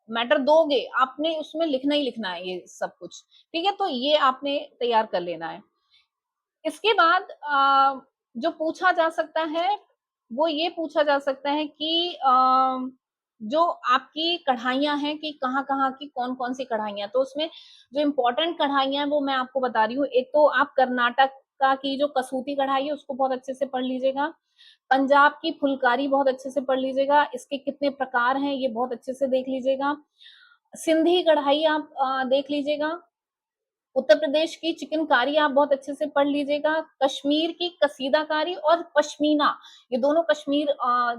मैटर दोगे आपने उसमें लिखना ही लिखना है ये सब कुछ, ठीक है? तो ये आपने तैयार कर लेना है। इसके बाद जो पूछा जा सकता है, वो ये पूछा जा सकता है कि जो आपकी कढ़ाइयाँ हैं कि कहाँ-कहाँ की कौन-कौन सी कढ़ाइयाँ, तो उसमें जो इम्पोर्टेंट कढ़ाइयाँ हैं वो मैं आपको बता रही हूँ। एक तो आप कर्नाटक का की जो कसूती कढ़ाई है उसको बहुत अच्छे से पढ़ लीजिएगा। पंजाब की फुलकारी बहुत अच्छे से पढ़ लीजिएगा, इसके कितने प्रकार हैं ये बहुत अच्छे से देख लीजिएगा। सिंधी कढ़ाई आप देख लीजिएगा। उत्तर प्रदेश की चिकनकारी आप बहुत अच्छे से पढ़ लीजिएगा, कश्मीर की कसीदाकारी और पश्मीना, ये दोनों कश्मीर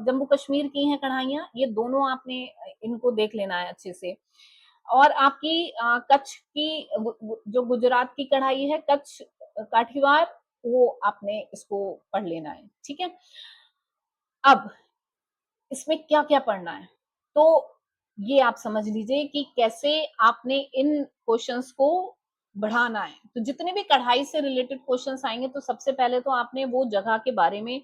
जम्मू कश्मीर की हैं कढ़ाइयाँ, ये दोनों आपने इनको देख लेना है अच्छे से। और आपकी कच्छ की जो गुजरात की कढ़ाई है, कच्छ काठीवार, वो आपने इसको पढ़ लेना है, ठीक है? अब इसमें क्या-क्या पढ़ना है? तो ये आप समझ लीजिए कि कैसे आपने इन क्वेश्चंस को बढ़ाना है, तो जितने भी कढ़ाई से रिलेटेड क्वेश्चंस आएंगे तो सबसे पहले तो आपने वो जगह के बारे में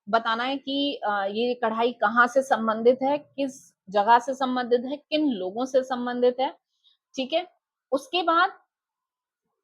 बताना है कि ये कढ़ाई कहाँ से संबंधित है, किस जगह से संबंधित है, किन लोगों से संबंधित है, ठीक है। उसके बाद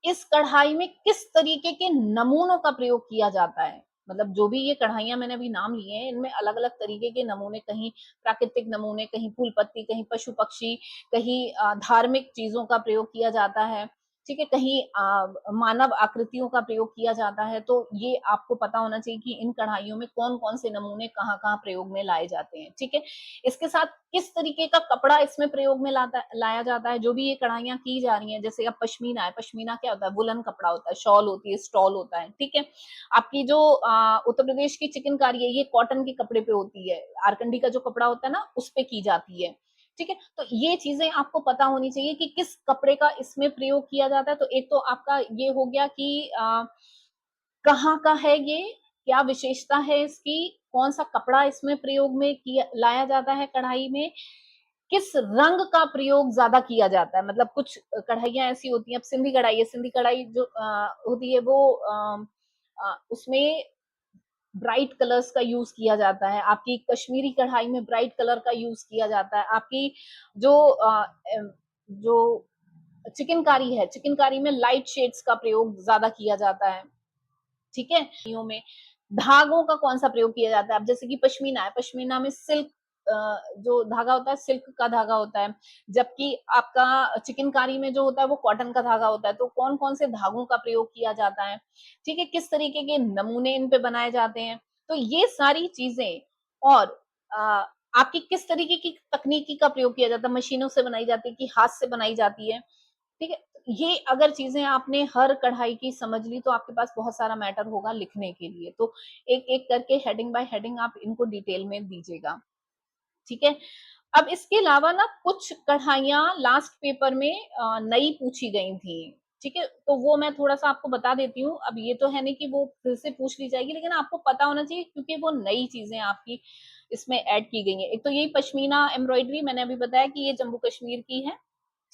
इस कढ़ाई में किस तरीके के नमूनों का प्रयोग किया जाता है, मतलब जो भी ये कढ़ाइयां मैंने अभी नाम लिए हैं इनमें अलग अलग तरीके के नमूने, कहीं प्राकृतिक नमूने, कहीं फूल पत्ती, कहीं पशु पक्षी, कहीं धार्मिक चीजों का प्रयोग किया जाता है, ठीक है, कहीं मानव आकृतियों का प्रयोग किया जाता है। तो ये आपको पता होना चाहिए कि इन कढ़ाइयों में कौन कौन से नमूने कहाँ कहाँ प्रयोग में लाए जाते हैं, ठीक है। इसके साथ किस तरीके का कपड़ा इसमें प्रयोग में लाया जाता है, जो भी ये कढ़ाइयां की जा रही हैं, जैसे अब पश्मीना है, पश्मीना क्या होता है, वुलन कपड़ा होता है, शॉल होती है, स्टॉल होता है, ठीक है। आपकी जो उत्तर प्रदेश की चिकनकारी है ये कॉटन के कपड़े पे होती है, आरकंडी का जो कपड़ा होता है ना उस पे की जाती है, ठीक है। तो ये चीजें आपको पता होनी चाहिए कि किस कपड़े का इसमें प्रयोग किया जाता है। तो एक तो आपका ये हो गया कि कहाँ का है ये, क्या विशेषता है इसकी, कौन सा कपड़ा इसमें प्रयोग में किया लाया जाता है कढ़ाई में, किस रंग का प्रयोग ज्यादा किया जाता है, मतलब कुछ कढ़ाइयां ऐसी होती हैं, अब सिंधी कढ़ाई है, सिंधी कढ़ाई जो होती है वो उसमें ब्राइट कलर्स का यूज किया जाता है, आपकी कश्मीरी कढ़ाई में ब्राइट कलर का यूज किया जाता है, आपकी जो जो चिकनकारी है, चिकनकारी में लाइट शेड्स का प्रयोग ज्यादा किया जाता है, ठीक है। में धागों का कौन सा प्रयोग किया जाता है, अब जैसे कि पश्मीना है, पश्मीना में सिल्क जो धागा होता है सिल्क का धागा होता है, जबकि आपका चिकनकारी में जो होता है वो कॉटन का धागा होता है। तो कौन कौन से धागों का प्रयोग किया जाता है, ठीक है, किस तरीके के नमूने इन पे बनाए जाते हैं, तो ये सारी चीजें, और आपकी किस तरीके की तकनीकी का प्रयोग किया जाता है, मशीनों से बनाई जाती है कि हाथ से बनाई जाती है, ठीक है। ये अगर चीजें आपने हर कढ़ाई की समझ ली तो आपके पास बहुत सारा मैटर होगा लिखने के लिए। तो एक एक करके हेडिंग बाय हेडिंग आप इनको डिटेल में दीजिएगा, ठीक है। अब इसके अलावा ना कुछ कढ़ाइयां लास्ट पेपर में नई पूछी गई थी, ठीक है, तो वो मैं थोड़ा सा आपको बता देती हूँ। अब ये तो है नहीं कि वो फिर से पूछ ली जाएगी, लेकिन आपको पता होना चाहिए क्योंकि वो नई चीजें आपकी इसमें ऐड की गई हैं। एक तो यही पश्मीना एम्ब्रॉयडरी मैंने अभी बताया कि ये जम्मू कश्मीर की है,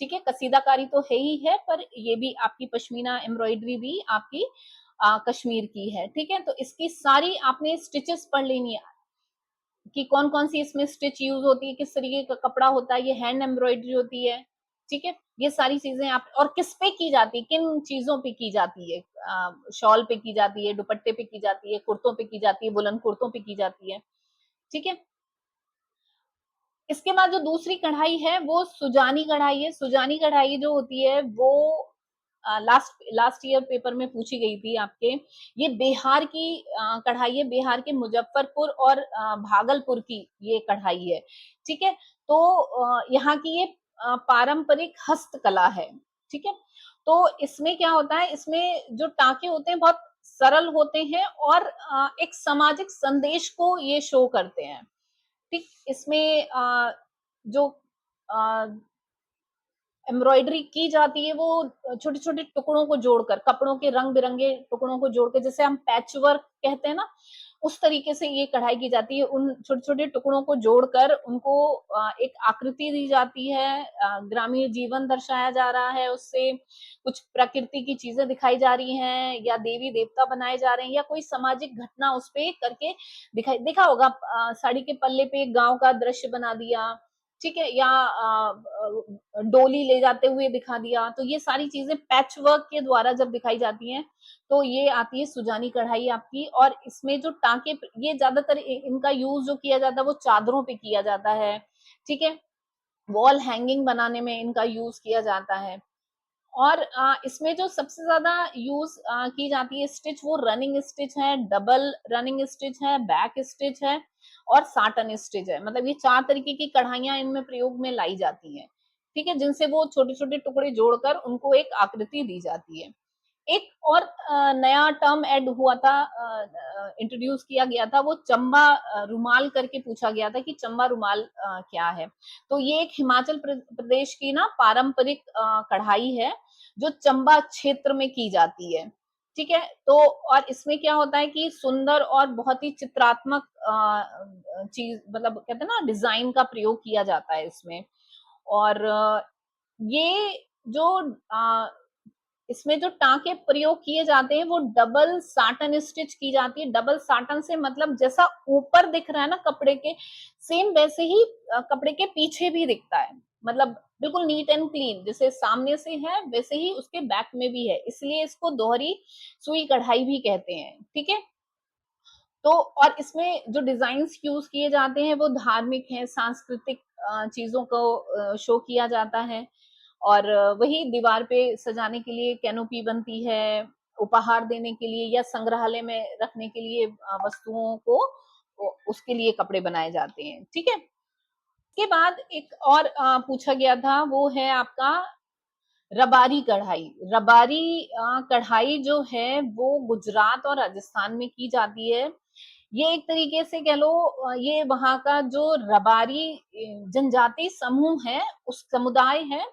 ठीक है, कसीदाकारी तो है ही है, पर ये भी आपकी पश्मीना एम्ब्रॉयडरी भी आपकी कश्मीर की है, ठीक है। तो इसकी सारी आपने स्टिचेस पढ़ लेनी है कि कौन कौन सी इसमें स्टिच यूज होती है, किस तरीके का कपड़ा होता है, ये हैंड एम्ब्रॉयडरी होती है, ठीक है। ये सारी चीजें आप, और किस पे की जाती है, किन चीजों पे की जाती है, शॉल पे की जाती है, दुपट्टे पे की जाती है, कुर्तों पे की जाती है, वुलन कुर्तों पे की जाती है, ठीक है। इसके बाद जो दूसरी कढ़ाई है वो सुजानी कढ़ाई है। सुजानी कढ़ाई जो होती है वो लास्ट लास्ट ईयर पेपर में पूछी गई थी आपके। ये बिहार की कढ़ाई है, बिहार के मुजफ्फरपुर और भागलपुर की ये कढ़ाई है, ठीक है। तो यहाँ की ये पारंपरिक हस्तकला है, ठीक है। तो इसमें क्या होता है, इसमें जो टाके होते हैं बहुत सरल होते हैं और एक सामाजिक संदेश को ये शो करते हैं, ठीक। इसमें जो एम्ब्रॉयडरी की जाती है वो छोटे छोटे टुकड़ों को जोड़कर, कपड़ों के रंग बिरंगे टुकड़ों को जोड़कर, जैसे हम पैच वर्क कहते हैं ना, उस तरीके से ये कढ़ाई की जाती है। उन छोटे छोटे टुकड़ों को जोड़कर उनको एक आकृति दी जाती है, ग्रामीण जीवन दर्शाया जा रहा है उससे, कुछ प्रकृति की चीजें दिखाई जा रही हैं, या देवी देवता बनाए जा रहे हैं, या कोई सामाजिक घटना उस पे करके दिखाई, देखा होगा साड़ी के पल्ले पे गांव का दृश्य बना दिया, ठीक है, या डोली ले जाते हुए दिखा दिया। तो ये सारी चीजें पैच वर्क के द्वारा जब दिखाई जाती हैं तो ये आती है सुजानी कढ़ाई आपकी। और इसमें जो टाके, ये ज्यादातर इनका यूज जो किया जाता है वो चादरों पे किया जाता है, ठीक है, वॉल हैंगिंग बनाने में इनका यूज किया जाता है। और इसमें जो सबसे ज्यादा यूज की जाती है स्टिच, वो रनिंग स्टिच है, डबल रनिंग स्टिच है, बैक स्टिच है और साटन स्टिच है। मतलब ये 4 तरीके की कढ़ाइयां इनमें प्रयोग में लाई जाती हैं, ठीक है, जिनसे वो छोटे छोटे टुकड़े जोड़कर उनको एक आकृति दी जाती है। एक और नया टर्म ऐड हुआ था, इंट्रोड्यूस किया गया था, वो चंबा रुमाल करके पूछा गया था कि चंबा रुमाल क्या है। तो ये एक हिमाचल प्रदेश की ना पारंपरिक कढ़ाई है जो चंबा क्षेत्र में की जाती है, ठीक है। तो और इसमें क्या होता है कि सुंदर और बहुत ही चित्रात्मक चीज, मतलब कहते हैं ना डिजाइन का प्रयोग किया जाता है इसमें। और ये जो इसमें जो टाँके प्रयोग किए जाते हैं वो डबल साटन स्टिच की जाती है। डबल साटन से मतलब जैसा ऊपर दिख रहा है ना कपड़े के, सेम वैसे ही कपड़े के पीछे भी दिखता है। मतलब बिल्कुल नीट एंड क्लीन, जैसे सामने से है वैसे ही उसके बैक में भी है, इसलिए इसको दोहरी सुई कढ़ाई भी कहते हैं, ठीक है? तो और इसमें जो डिजाइन्स यूज किए जाते हैं वो धार्मिक हैं, सांस्कृतिक चीजों को शो किया जाता है। और वही दीवार पे सजाने के लिए कैनोपी बनती है, उपहार देने के लिए या संग्रहालय में रखने के लिए वस्तुओं को उसके लिए कपड़े बनाए जाते हैं, ठीक है। इसके बाद एक और पूछा गया था, वो है आपका रबारी कढ़ाई। रबारी कढ़ाई जो है वो गुजरात और राजस्थान में की जाती है। ये एक तरीके से कह लो ये वहां का जो रबारी जनजाति समूह है, उस समुदाय है,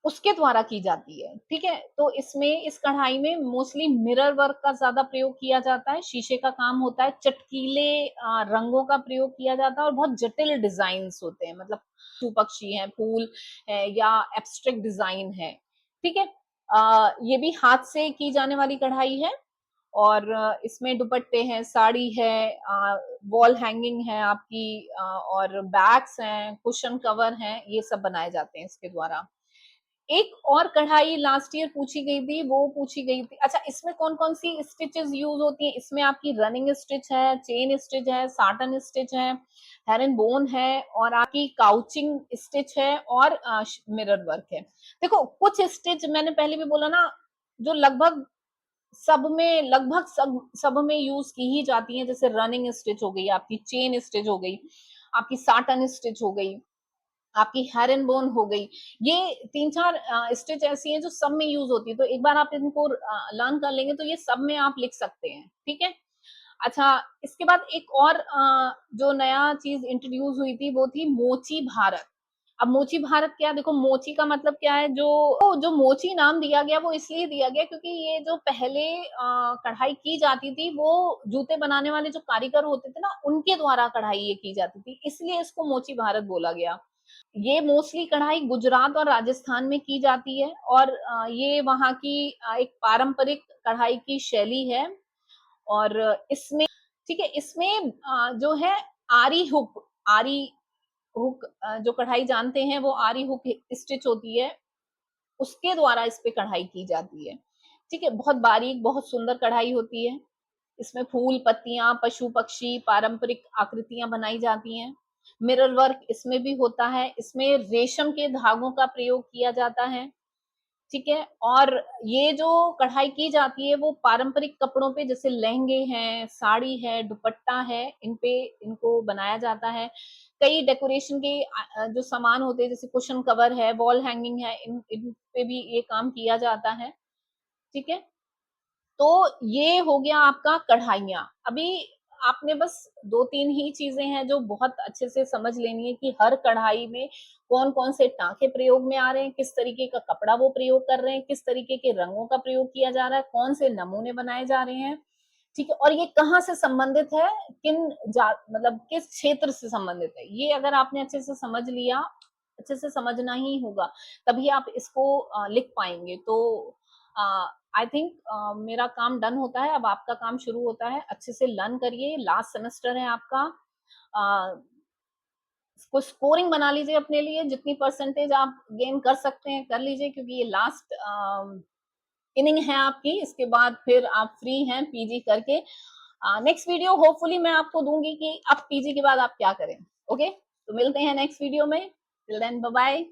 उसके द्वारा की जाती है, ठीक है। तो इसमें इस कढ़ाई में मोस्टली मिरर वर्क का ज्यादा प्रयोग किया जाता है, शीशे का काम होता है, चटकीले रंगों का प्रयोग किया जाता है और बहुत जटिल डिजाइन होते हैं, मतलब पशु पक्षी है, फूल है या एब्स्ट्रैक्ट डिजाइन है, ठीक है। ये भी हाथ से की जाने वाली कढ़ाई है और इसमें दुपट्टे हैं, साड़ी है, वॉल हैंगिंग है आपकी, और बैग्स हैं, कुशन कवर हैं, ये सब बनाए जाते हैं इसके द्वारा। एक और कढ़ाई लास्ट ईयर पूछी गई थी, वो पूछी गई थी, अच्छा इसमें कौन कौन सी स्टिचेस यूज होती हैं? इसमें आपकी रनिंग स्टिच है, चेन स्टिच है, साटन स्टिच है, हेरन बोन है और आपकी काउचिंग स्टिच है और मिरर वर्क है। देखो कुछ स्टिच मैंने पहले भी बोला ना, जो लगभग सब में यूज की ही जाती है, जैसे रनिंग स्टिच हो गई, आपकी चेन स्टिच हो गई, आपकी साटन स्टिच हो गई, आपकी हेरन बोन हो गई। ये 3-4 स्टिच ऐसी हैं जो सब में यूज होती है, तो एक बार आप इनको लर्न कर लेंगे तो ये सब में आप लिख सकते हैं, ठीक है। अच्छा, इसके बाद एक और जो नया चीज इंट्रोड्यूस हुई थी वो थी मोची भारत। अब मोची भारत क्या, देखो मोची का मतलब क्या है, जो मोची नाम दिया गया वो इसलिए दिया गया क्योंकि ये जो पहले कढ़ाई की जाती थी वो जूते बनाने वाले जो कारीगर होते थे ना, उनके द्वारा कढ़ाई ये की जाती थी, इसलिए इसको मोची भारत बोला गया। ये मोस्टली कढ़ाई गुजरात और राजस्थान में की जाती है और ये वहाँ की एक पारंपरिक कढ़ाई की शैली है। और इसमें, ठीक है, इसमें जो है आरी हुक जो कढ़ाई जानते हैं, वो आरी हुक स्टिच होती है, उसके द्वारा इस पे कढ़ाई की जाती है, ठीक है। बहुत बारीक, बहुत सुंदर कढ़ाई होती है। इसमें फूल, पत्तियां, पशु पक्षी, पारंपरिक आकृतियां बनाई जाती हैं। मिरर वर्क इसमें भी होता है, इसमें रेशम के धागों का प्रयोग किया जाता है, ठीक है। और ये जो कढ़ाई की जाती है वो पारंपरिक कपड़ों पे, जैसे लहंगे हैं, साड़ी है, दुपट्टा है, इन पे इनको बनाया जाता है। कई डेकोरेशन के जो सामान होते हैं, जैसे कुशन कवर है, वॉल हैंगिंग है, इन पे भी ये काम किया जाता है, ठीक है। तो ये हो गया आपका कढ़ाइयाँ। अभी आपने बस 2-3 ही चीज़ें हैं जो बहुत अच्छे से समझ लेनी है कि हर कढ़ाई में कौन-कौन से टाँके प्रयोग में आ रहे हैं, किस तरीके का कपड़ा वो प्रयोग कर रहे हैं, किस तरीके के रंगों का प्रयोग किया जा रहा है, कौन से नमूने बनाए जा रहे हैं, ठीक है? और ये कहाँ से संबंधित है, मतलब किस क्षेत्र से संबंधित है, ये अगर आपने अच्छे से समझ लिया, अच्छे से समझना ही होगा, तभी आप इसको लिख पाएँगे। तो आई थिंक मेरा काम डन होता है, अब आपका काम शुरू होता है। अच्छे से लर्न करिए, लास्ट सेमेस्टर है आपका। इसको स्कोरिंग बना लीजिए अपने लिए, जितनी परसेंटेज आप गेन कर सकते हैं कर लीजिए, क्योंकि ये लास्ट इनिंग है आपकी। इसके बाद फिर आप फ्री हैं पीजी करके। नेक्स्ट वीडियो होपफुली मैं आपको दूंगी कि अब पीजी के बाद आप क्या करें। ओके, तो मिलते हैं नेक्स्ट वीडियो में। Till then bye bye.